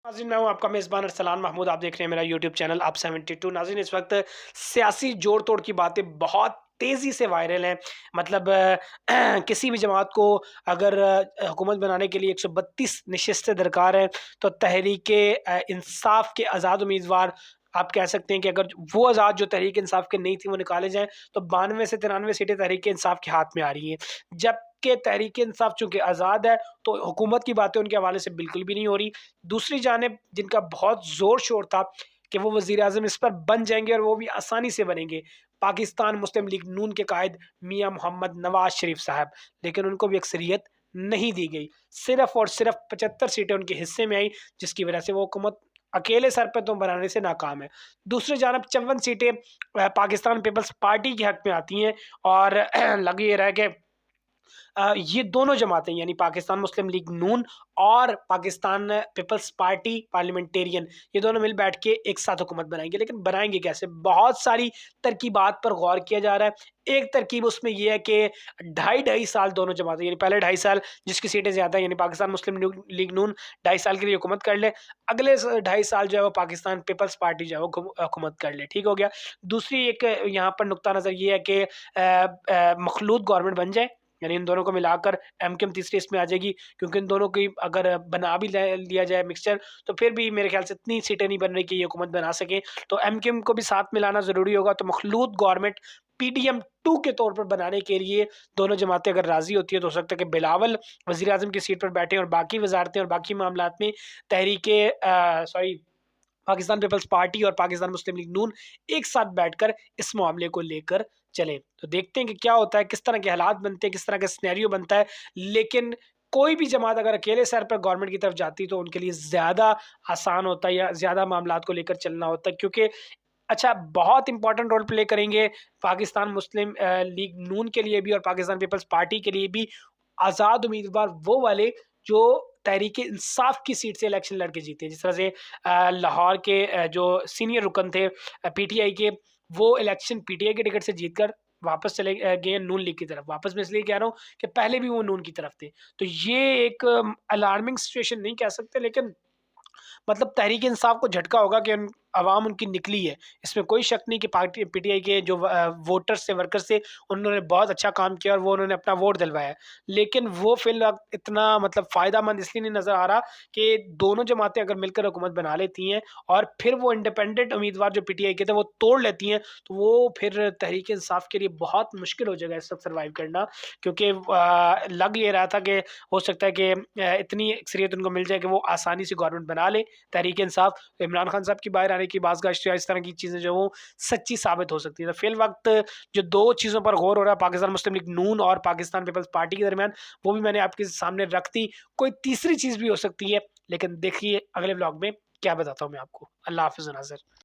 नाज़रीन, मैं हूँ आपका मेज़बान अरसलान महमूद। आप देख रहे हैं मेरा यूट्यूब चैनल अब 72। नाज़रीन, इस वक्त सियासी जोड़-तोड़ की बातें बहुत तेज़ी से वायरल हैं। मतलब किसी भी जमात को अगर हुकूमत बनाने के लिए 132 नशिस्तें दरकार हैं, तो तहरीक-ए-इंसाफ़ के आज़ाद उम्मीदवार आप कह सकते हैं कि अगर वो आज़ाद जो तहरीक-ए-इंसाफ़ के नहीं थी, वो निकाले जाएँ, तो 92 से 93 सीटें तहरीक-ए-इंसाफ़ के हाथ में आ रही हैं। जबकि तहरीक-ए-इंसाफ़ चूँकि आज़ाद है, तो हुकूमत की बातें उनके हवाले से बिल्कुल भी नहीं हो रही। दूसरी जानिब जिनका बहुत ज़ोर-शोर था कि वो वज़ीर-ए-आज़म इस पर बन जाएँगे और वो भी आसानी से बनेंगे, पाकिस्तान मुस्लिम लीग नून के कायद मियाँ मोहम्मद नवाज़ शरीफ साहब, लेकिन उनको भी अक्सरियत नहीं दी गई। सिर्फ़ और सिर्फ़ 75 सीटें उनके हिस्से में आई, जिसकी वजह से वो हुकूमत अकेले सर पे तो बनाने से नाकाम है। दूसरी जानब 54 सीटें पाकिस्तान पीपल्स पार्टी के हक़ में आती हैं और लग ये रहा है कि ये दोनों जमातें यानी पाकिस्तान मुस्लिम लीग नून और पाकिस्तान पीपल्स पार्टी पार्लियामेंटेरियन, ये दोनों मिल बैठ के एक साथ हुकूमत बनाएँगे। लेकिन बनाएँगे कैसे? बहुत सारी तरकीबात पर गौर किया जा रहा है। एक तरकीब उसमें ये है कि ढाई-ढाई साल दोनों जमातें, यानी पहले 2.5 साल जिसकी सीटें ज़्यादा हैं, यानी पाकिस्तान मुस्लिम लीग नून 2.5 साल के लिए हुकूमत कर ले। अगले 2.5 साल जो है वो पाकिस्तान पीपल्स पार्टी जो है वो हुकूमत कर ले। ठीक हो गया? दूसरी एक यहाँ पर नुक्ता नज़र ये है कि मखलूत गवर्नमेंट बन जाए, यानी इन दोनों को मिलाकर एमकेएम तीसरी इसमें आ जाएगी, क्योंकि इन दोनों की अगर बना भी लिया जाए मिक्सचर, तो फिर भी मेरे ख्याल से इतनी सीटें नहीं बन रही कि ये हुकूमत बना सकें। तो एमकेएम को भी साथ मिलाना ज़रूरी होगा। तो मखलूत गवर्नमेंट पीडीएम 2 के तौर पर बनाने के लिए दोनों जमातें अगर राज़ी होती है, तो हो सकता है कि बिलावल वज़ीर आज़म की सीट पर बैठें और बाकी वज़ारतें और बाकी मामलात में तहरीके सॉरी पाकिस्तान पीपल्स पार्टी और पाकिस्तान मुस्लिम लीग नून एक साथ बैठकर इस मामले को लेकर चले। तो देखते हैं कि क्या होता है, किस तरह के हालात बनते हैं, किस तरह का सिनेरियो बनता है। लेकिन कोई भी जमात अगर अकेले सर पर गवर्नमेंट की तरफ जाती तो उनके लिए ज़्यादा आसान होता है या ज़्यादा मामलात को लेकर चलना होता है, क्योंकि अच्छा बहुत इंपॉर्टेंट रोल प्ले करेंगे पाकिस्तान मुस्लिम लीग नून के लिए भी और पाकिस्तान पीपल्स पार्टी के लिए भी आज़ाद उम्मीदवार वो वाले जो तहरीक इंसाफ की सीट से इलेक्शन लड़के जीते हैं। जिस तरह से लाहौर के जो सीनियर रुकन थे पीटीआई के, वो इलेक्शन पीटीआई के टिकट से जीतकर वापस चले गए नून लीग की तरफ। वापस मैं इसलिए कह रहा हूँ कि पहले भी वो नून की तरफ थे। तो ये एक अलार्मिंग सिचुएशन नहीं कह सकते, लेकिन मतलब तहरीक इंसाफ को झटका होगा कि आवाम उनकी निकली है। इसमें कोई शक नहीं कि पार्टी पीटीआई के जो वोटर्स थे, वर्कर्स थे, उन्होंने बहुत अच्छा काम किया और वो उन्होंने अपना वोट दिलवाया। लेकिन वो फ़िलवक़्त इतना मतलब फ़ायदेमंद इसलिए नहीं नज़र आ रहा कि दोनों जमातें अगर मिलकर हुकूमत बना लेती हैं और फिर वो इंडिपेंडेंट उम्मीदवार जो पीटीआई के थे वो तोड़ लेती हैं, तो वो फिर तहरीक इंसाफ के लिए बहुत मुश्किल हो जाएगा इस वक़्त सर्वाइव करना। क्योंकि लग ये रहा था कि हो सकता है कि इतनी अक्सरियत उनको मिल जाए कि वो आसानी से गवर्नमेंट बना लें तहरीक इंसाफ। तो इमरान खान साहब की बाहर आने की बाज़गाश्त या इस तरह की चीज़ें जो वो सच्ची साबित हो सकती है। तो फ़िल वक़्त जो 2 चीज़ों पर गौर हो रहा है पाकिस्तान मुस्लिम लीग नून और पाकिस्तान पीपल्स पार्टी के दरमियान, वो भी मैंने आपके सामने रख दी। कोई तीसरी चीज़ भी हो सकती है, लेकिन देखिए अगले व्लॉग में क्या बताता हूँ मैं आपको। अल्लाह हाफ़िज़ नाज़िर।